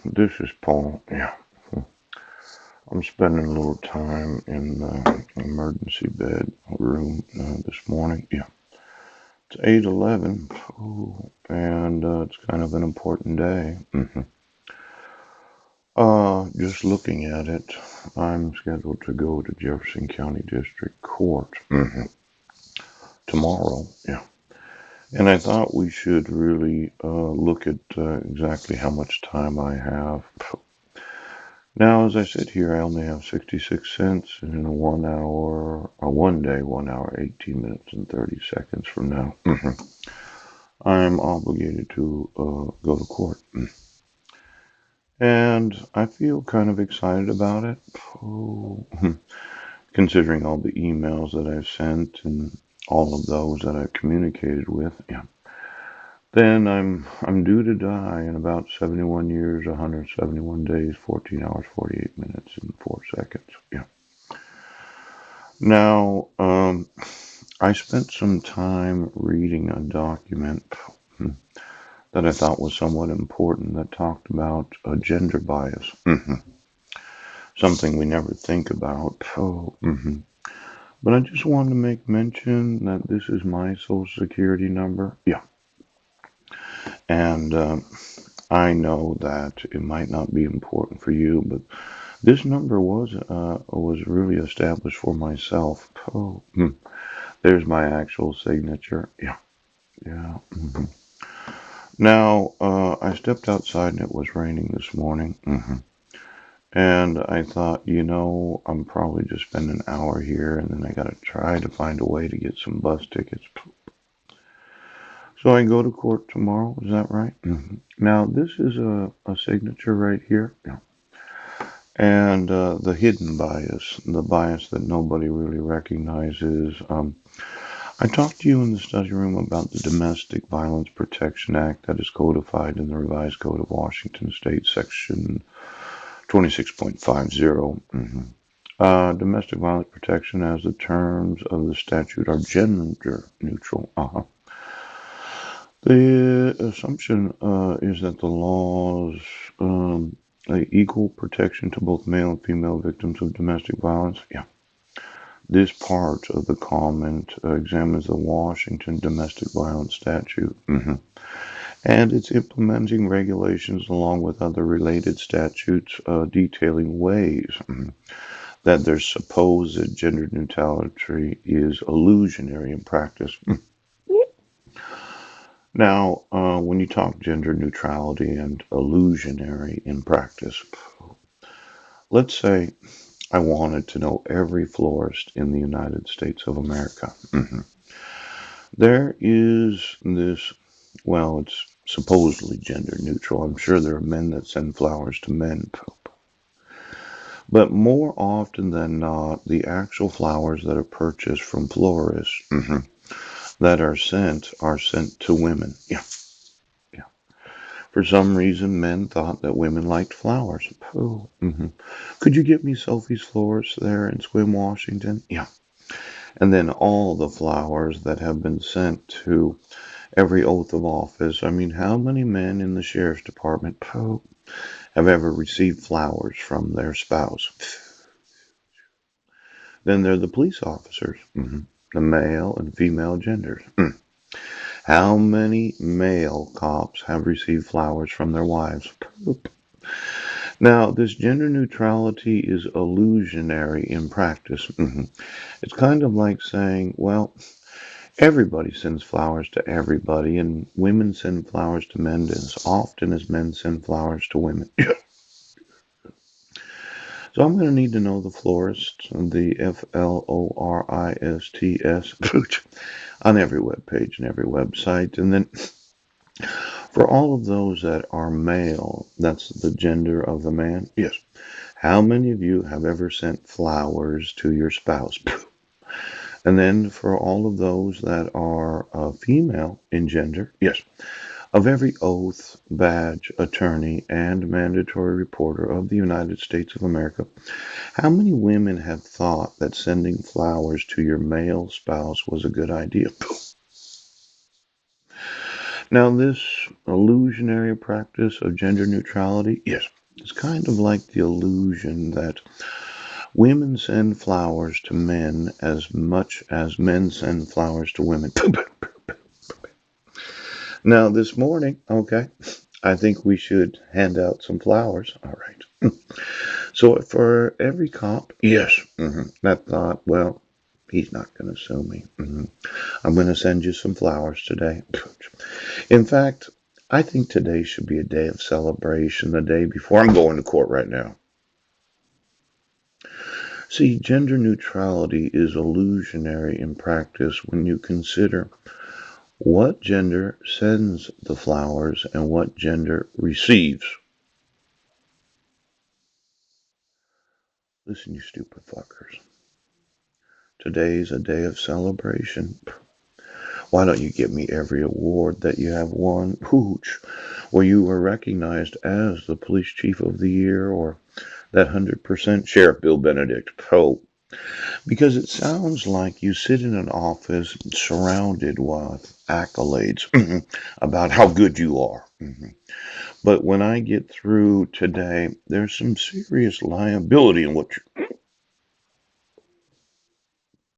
This is Paul. Yeah, I'm spending a little time in the emergency bed room this morning. Yeah, it's 8:11, and it's kind of an important day. Just looking at it, I'm scheduled to go to Jefferson County District Court tomorrow. Yeah, and I thought we should really look at exactly how much time I have. Now, as I sit here, I only have 66 cents in a 1 hour, a 1 day, 1 hour, 18 minutes, and 30 seconds from now. I'm obligated to go to court. And I feel kind of excited about it, oh, considering all the emails that I've sent and all of those that I've communicated with. Yeah. Then I'm due to die in about 71 years, 171 days, 14 hours, 48 minutes, and 4 seconds. Yeah. Now, I spent some time reading a document that I thought was somewhat important that talked about gender bias. Something we never think about. But I just wanted to make mention that this is my social security number. Yeah. And I know that it might not be important for you, but this number was really established for myself. There's my actual signature. Yeah. Yeah. Now, I stepped outside and it was raining this morning. And I thought, I'm probably just spend an hour here and then I got to try to find a way to get some bus tickets. So I go to court tomorrow. Is that right? Now, this is a signature right here. Yeah. And the hidden bias, the bias that nobody really recognizes. I talked to you in the study room about the Domestic Violence Protection Act that is codified in the Revised Code of Washington State, Section 26.50. Domestic violence protection, as the terms of the statute are gender neutral. The assumption is that the laws equal protection to both male and female victims of domestic violence. Yeah. This part of the comment examines the Washington Domestic Violence Statute and its implementing regulations along with other related statutes detailing ways that their supposed gender neutrality is illusionary in practice. Now, when you talk gender neutrality and illusionary in practice, let's say I wanted to know every florist in the United States of America. There is this, well, it's supposedly gender neutral. I'm sure there are men that send flowers to men, but more often than not, the actual flowers that are purchased from florists that are sent to women. Yeah, yeah. For some reason, men thought that women liked flowers. Could you get me Sophie's Florist there in Swim, Washington? Yeah. And then all the flowers that have been sent to every oath of office. I mean, how many men in the sheriff's department have ever received flowers from their spouse? Then there are the police officers, the male and female genders. How many male cops have received flowers from their wives? Now, this gender neutrality is illusionary in practice. It's kind of like saying, well, everybody sends flowers to everybody, and women send flowers to men as often as men send flowers to women. So I'm going to need to know the florist, the FLORISTS, on every web page and every website. And then for all of those that are male, that's the gender of the man. Yes. How many of you have ever sent flowers to your spouse? And then for all of those that are female in gender, yes. Of every oath, badge, attorney, and mandatory reporter of the United States of America, how many women have thought that sending flowers to your male spouse was a good idea? Now, this illusionary practice of gender neutrality, yes, it's kind of like the illusion that women send flowers to men as much as men send flowers to women. Now, this morning, okay, I think we should hand out some flowers. All right. So for every cop, yes, that thought, well, he's not going to sue me. I'm going to send you some flowers today. In fact, I think today should be a day of celebration, the day before I'm going to court right now. See, gender neutrality is illusionary in practice when you consider what gender sends the flowers and what gender receives. Listen, you stupid fuckers. Today's a day of celebration. Why don't you give me every award that you have won? Pooch, where you were recognized as the police chief of the year or that 100% Sheriff Bill Benedict. Oh, because it sounds like you sit in an office surrounded with accolades about how good you are. But when I get through today, there's some serious liability in what